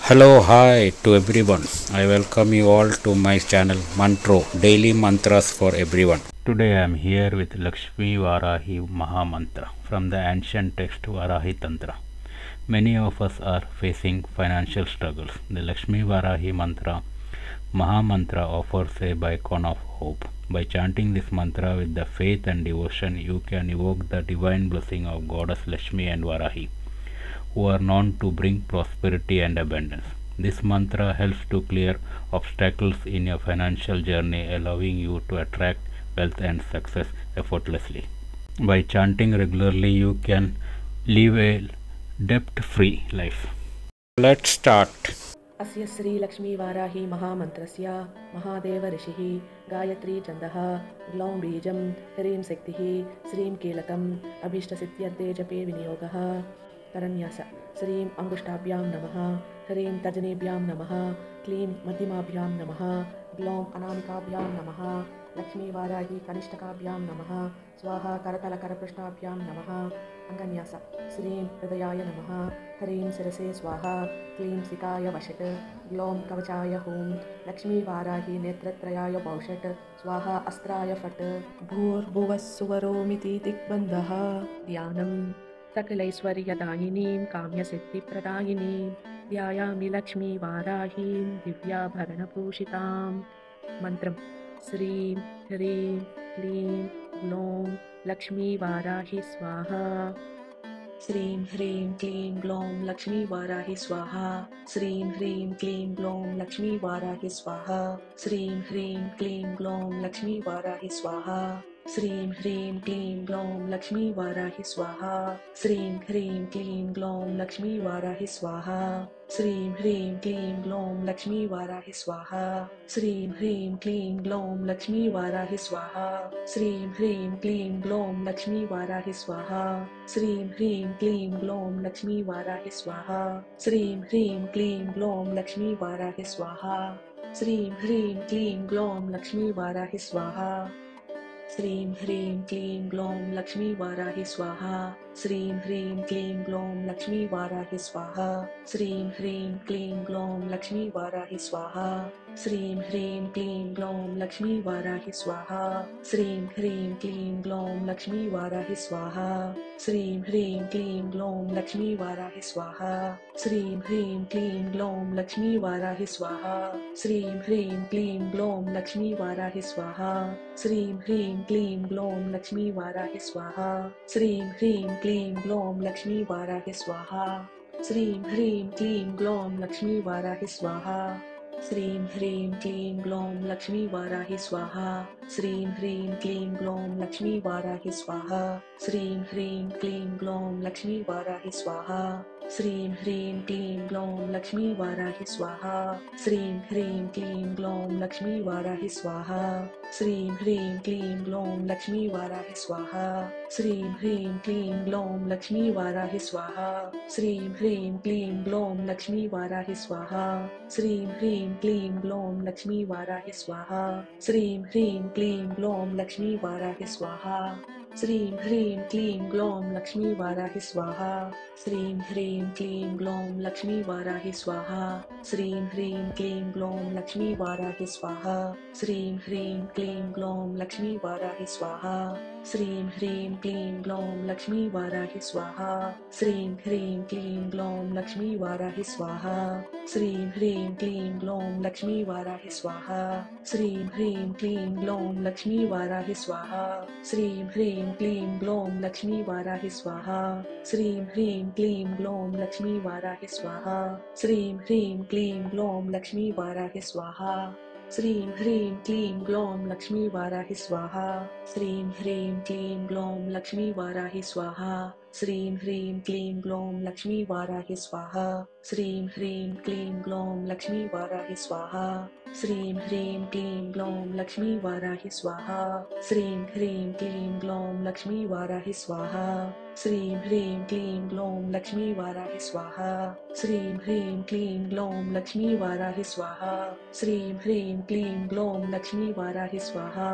Hello, hi to everyone. I welcome you all to my channel Mantro Daily Mantras for Everyone. Today I am here with Lakshmi Varahi Maha Mantra from the ancient text Varahi Tantra. Many of us are facing financial struggles. The Lakshmi Varahi Mantra Maha Mantra offers a beacon of hope. By chanting this mantra with the faith and devotion, you can evoke the divine blessing of Goddess Lakshmi and Varahi, who are known to bring prosperity and abundance. This mantra helps to clear obstacles in your financial journey, allowing you to attract wealth and success effortlessly. By chanting regularly, you can live a debt-free life. Let's start. अस्य श्रीलक्ष्मीवाराही महामन्त्रस्य महादेव ऋषिः गायत्री छन्दः ग्लौं बीजं ह्रीं शक्तिः श्रीं कीलकम् अभीष्टसिद्ध्यर्थे जपे विनियोगः करन्यास श्रीं अङ्गुष्ठाभ्यां नमः ह्रीं तर्जनीभ्यां नमः क्लीं मध्यमाभ्यां नमः ग्लौं अनामिकाभ्यां नमः लक्ष्मीवाराही कनिष्ठकाभ्यां नमः स्वाहा करतलकरपृष्ठाभ्यां नमः अङ्गन्यास श्रीं हृदयाय नमः ह्रीं शिरसे स्वाहा क्लीं सिकाय वषट् ग्लौं कवचाय हूं लक्ष्मीवाराही नेत्रत्रयाय पौषट् स्वाहा अस्त्राय फट् भूर्भुवः सुवरोमिति दिग्बन्धः ध्यानं सकलैश्वर्यदायिनीं काम्यसिद्धिप्रदायिनीं ध्यायामि लक्ष्मीवाराहीं दिव्याभरणभूषितां मन्त्रं श्रीं ह्रीं क्लीं ग्लौं लक्ष्मीवाराही स्वाहा श्रीं ह्रीं क्लीं ग्लौं लक्ष्मीवाराही स्वाहा श्रीं ह्रीं क्लीं ग्लौं लक्ष्मीवाराही स्वाहा श्रीं ह्रीं क्लीं ग्लौं लक्ष्मीवाराही स्वाहा श्रीं ह्रीं क्लीं ग्लौं लक्ष्मीवाराही स्वाहा श्रीं ह्रीं क्लीं ग्लौं लक्ष्मीवाराही स्वाहा श्रीं ह्रीं क्लीं ग्लौं लक्ष्मीवाराही स्वाहा श्रीं ह्रीं क्लीं ग्लौं लक्ष्मीवाराही स्वाहा श्रीं ह्रीं क्लीं ग्लौं लक्ष्मीवाराही स्वाहा श्रीं ह्रीं क्लीं ग्लौं लक्ष्मीवाराही स्वाहा श्रीं ह्रीं क्लीं ग्लौं लक्ष्मीवाराही स्वाहा श्रीं ह्रीं क्लीं ग्लौं लक्ष्मीवाराही स्वाहा श्रीं ह्रीं क्लीं ग्लौं लक्ष्मीवाराही स्वाहा श्रीं ह्रीं क्लीं ग्लौं लक्ष्मीवाराही स्वाहा श्रीं ह्रीं क्लीं ग्लौं लक्ष्मीवाराही स्वाहा श्रीं ह्रीं क्लीं ग्लौं लक्ष्मीवाराही स्वाहा श्रीं ह्रीं क्लीं ग्लौं लक्ष्मीवाराही स्वाहा श्रीं ह्रीं क्लीं ग्लौं लक्ष्मीवाराही स्वाहा श्रीं ह्रीं क्लीं ग्लौं लक्ष्मीवाराही स्वाहा श्रीं ह्रीं क्लीं ग्लौं लक्ष्मीवाराही स्वाहा श्रीं ह्रीं क्लीं ग्लौं लक्ष्मीवाराही स्वाहा श्रीं ह्रीं क्लीं ग्लौं लक्ष्मीवाराही स्वाहा श्रीं ह्रीं क्लीं ग्लौं लक्ष्मीवाराही स्वाहा श्रीं ह्रीं क्लीं ग्लौं लक्ष्मीवाराही स्वाहा श्रीं ह्रीं क्लीं ग्लौं लक्ष्मीवाराही स्वाहा श्रीं ह्रीं क्लीं ग्लौं लक्ष्मीवाराही स्वाहा श्रीं ह्रीं क्लीं ग्लौं लक्ष्मीवाराही स्वाहा श्रीं ह्रीं क्लीं ग्लौं लक्ष्मीवाराही स्वाहा श्रीं ह्रीं क्लीं ग्लौं लक्ष्मीवाराही स्वाहा श्रीं ह्रीं क्लीं ग्लौं लक्ष्मीवाराही स्वाहा श्रीं ह्रीं क्लीं ग्लौं लक्ष्मीवाराही स्वाहा श्रीं ह्रीं क्लीं ग्लौं लक्ष्मीवाराही स्वाहा श्रीं ह्रीं क्लीं ग्लौं लक्ष्मीवाराही स्वाहा श्रीं ह्रीं क्लीं ग्लौं लक्ष्मीवाराही स्वाहा श्रीं ह्रीं क्लीं ग्लौं लक्ष्मीवाराही स्वाहा श्रीं ह्रीं क्लीं ग्लौं लक्ष्मीवाराही स्वाहा श्रीं ह्रीं क्लीं ग्लौं लक्ष्मीवाराही स्वाहा श्रीं ह्रीं क्लीं ग्लौं लक्ष्मीवाराही स्वाहा श्रीं ह्रीं क्लीं ग्लौं लक्ष्मीवाराही स्वाहा श्रीं ह्रीं क्लीं ग्लौं लक्ष्मीवाराही स्वाहा श्रीं ह्रीं क्लीं ग्लौं लक्ष्मीवाराही स्वाहा श्रीं ह्रीं क्लीं ग्लौं लक्ष्मीवाराही स्वाहा श्रीं ह्रीं क्लीं ग्लौं लक्ष्मीवाराही स्वाहा श्रीं ह्रीं क्लीं ग्लौं लक्ष्मीवाराही स्वाहा श्रीं ह्रीं क्लीं ग्लौं लक्ष्मीवाराही स्वाहा श्रीं ह्रीं क्लीं ग्लौं लक्ष्मीवाराही स्वाहा श्रीं ह्रीं क्लीं ग्लौं लक्ष्मीवाराही स्वाहा श्रीं ह्रीं क्लीं ग्लौं लक्ष्मीवाराही स्वाहा श्रीं ह्रीं क्लीं ग्लौं लक्ष्मीवाराही स्वाहा श्रीं ह्रीं क्लीं ग्लौं लक्ष्मीवाराही स्वाहा श्रीं ह्रीं क्लीं ग्लौं लक्ष्मीवाराही स्वाहा श्रीं ह्रीं क्लीं ग्लौं लक्ष्मीवाराही स्वाहा श्रीं ह्रीं क्लीं ग्लौं लक्ष्मीवाराही स्वाहा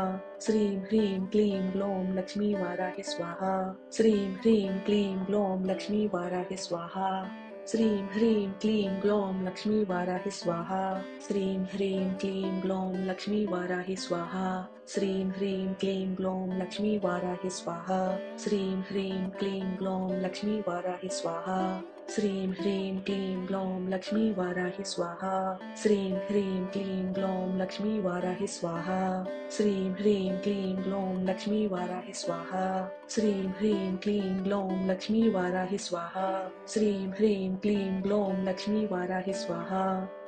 श्रीं ह्रीं क्लीं ग्लौं लक्ष्मीवाराही स्वाहा श्रीं ह्रीं क्लीं ग्लौं लक्ष्मीवाराही स्वाहा श्रीं ह्रीं क्लीं ग्लौं लक्ष्मी वाराहि स्वाहा श्रीं ह्रीं क्लीं ग्लौं लक्ष्मी वाराहि स्वाहा श्रीं ह्रीं क्लीं ग्लौं लक्ष्मी वाराहि स्वाहा श्रीं ह्रीं क्लीं ग्लौं लक्ष्मी वाराहि स्वाहा श्रीं ह्रीं क्लीं ग्लौं लक्ष्मी वाराहि स्वाहा श्रीं ह्रीं क्लीं ग्लौं लक्ष्मी वाराहि स्वाहा श्रीं ह्रीं क्लीं ग्लौं लक्ष्मी वाराहि स्वाहा श्रीं ह्रीं क्लीं ग्लौं लक्ष्मी वाराहि स्वाहा श्रीं ह्रीं क्लीं ग्लौं लक्ष्मी वाराहि स्वाहा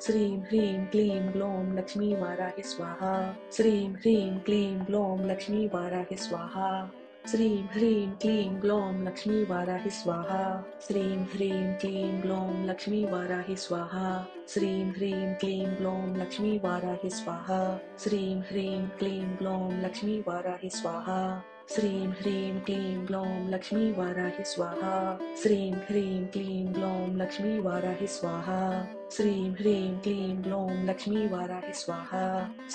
श्रीं ह्रीं क्लीं ग्लौं लक्ष्मी वाराहि स्वाहा श्रीं ह्रीं क्लीं ग्लौं लक्ष्मी वाराहि स्वाहा श्रीं ह्रीं क्लीं ग्लौं लक्ष्मी वाराहि स्वाहा श्रीं ह्रीं क्लीं ग्लौं लक्ष्मी वाराहि स्वाहा श्रीं ह्रीं क्लीं ग्लौं लक्ष्मी वाराहि स्वाहा श्रीं ह्रीं क्लीं ग्लौं लक्ष्मी वाराहि स्वाहा श्रीं ह्रीं क्लीं ग्लौं लक्ष्मी वाराहि स्वाहा श्रीं ह्रीं क्लीं ग्लौं लक्ष्मी वाराहि स्वाहा श्रीं ह्रीं क्लीं ग्लौं लक्ष्मी वाराहि स्वाहा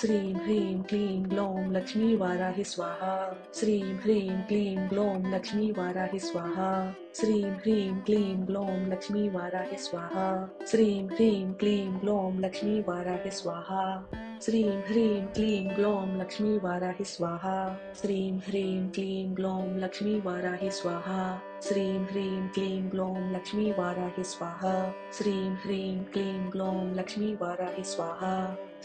श्रीं ह्रीं क्लीं ग्लौं लक्ष्मी वाराहि स्वाहा श्रीं ह्रीं क्लीं ग्लौं लक्ष्मी वाराहि स्वाहा श्रीं ह्रीं क्लीं ग्लौं लक्ष्मी वाराहि स्वाहा श्रीं ह्रीं क्लीं ग्लौं लक्ष्मी वाराहि स्वाहा श्रीं ह्रीं क्लीं ग्लौं लक्ष्मी वाराहि स्वाहा श्रीं ह्रीं क्लीं ग्लौं लक्ष्मी वाराहि स्वाहा श्रीं ह्रीं क्लीं ग्लौं लक्ष्मी वाराहि स्वाहा श्रीं ह्रीं क्लीं ग्लौं लक्ष्मी वाराहि स्वाहा श्रीं ह्रीं क्लीं ग्लौं लक्ष्मी वाराहि स्वाहा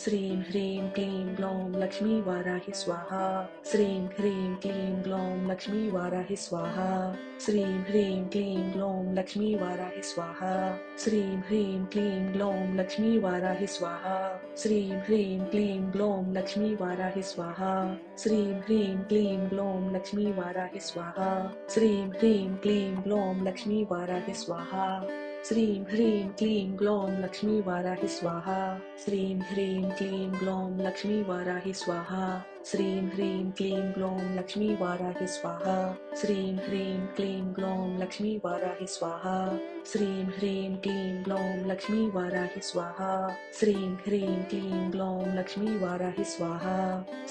श्रीं ह्रीं क्लीं ग्लौं लक्ष्मी वाराहि स्वाहा श्रीं ह्रीं क्लीं ग्लौं लक्ष्मी वाराहि स्वाहा श्रीं ह्रीं क्लीं ग्लौं लक्ष्मी वाराहि स्वाहा श्रीं ह्रीं क्लीं ग्लौं लक्ष्मी वाराहि स्वाहा श्रीं ह्रीं क्लीं ग्लौं लक्ष्मी वाराहि स्वाहा श्रीं ह्रीं क्लीं ग्लौं लक्ष्मी वाराहि स्वाहा श्रीं ह्रीं क्लीं ग्लौं लक्ष्मी वाराहि स्वाहा श्रीं ह्रीं क्लीं ग्लौं लक्ष्मी वाराहि स्वाहा श्रीं ह्रीं क्लीं ग्लौं लक्ष्मी वाराहि स्वाहा श्रीं ह्रीं क्लीं ग्लौं लक्ष्मी वाराहि स्वाहा श्रीं ह्रीं क्लीं ग्लौं लक्ष्मी वाराहि स्वाहा श्रीं ह्रीं क्लीं ग्लौं लक्ष्मी वाराहि स्वाहा श्रीं ह्रीं क्लीं ग्लौं लक्ष्मी वाराहि स्वाहा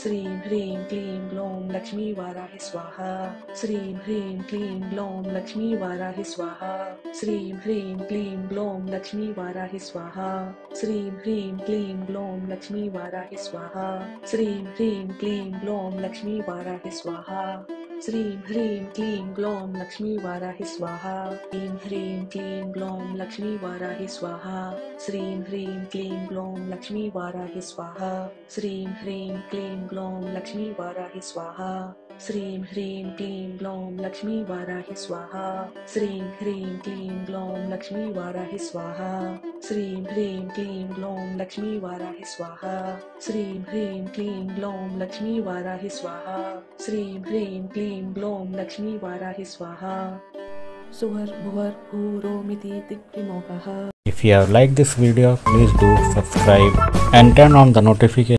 श्रीं ह्रीं क्लीं ग्लौं लक्ष्मी वाराहि स्वाहा श्रीं ह्रीं क्लीं ग्लौं लक्ष्मी वाराहि स्वाहा श्रीं ह्रीं क्लीं ग्लौं लक्ष्मी वाराहि स्वाहा श्रीं ह्रीं क्लीं ग्लौं लक्ष्मी वाराहि स्वाहा श्रीं ह्रीं क्लीं ग्लौं लक्ष्मी वाराहि स्वाहा श्रीं ह्रीं क्लीं ग्लौं लक्ष्मी वाराहि स्वाहा श्रीं ह्रीं क्लीं ग्लौं लक्ष्मी वाराहि स्वाहा श्रीं ह्रीं क्लीं ग्लौं लक्ष्मी वाराहि स्वाहा श्रीं ह्रीं क्लीं ग्लौं लक्ष्मी वाराहि स्वाहा श्रीं ह्रीं क्लीं ग्लौं लक्ष्मी वाराहि स्वाहा श्रीं ह्रीं क्लीं ग्लौं लक्ष्मी वाराहि स्वाहा श्रीं ह्रीं क्लीं ग्लौं लक्ष्मी वाराहि स्वाहा श्रीं ह्रीं क्लीं ग्लौं लक्ष्मी वाराहि स्वाहा सुवर्भुवर्भूरोमिति दिग्विमोहः. If you have liked this video, please do subscribe and turn on the notification.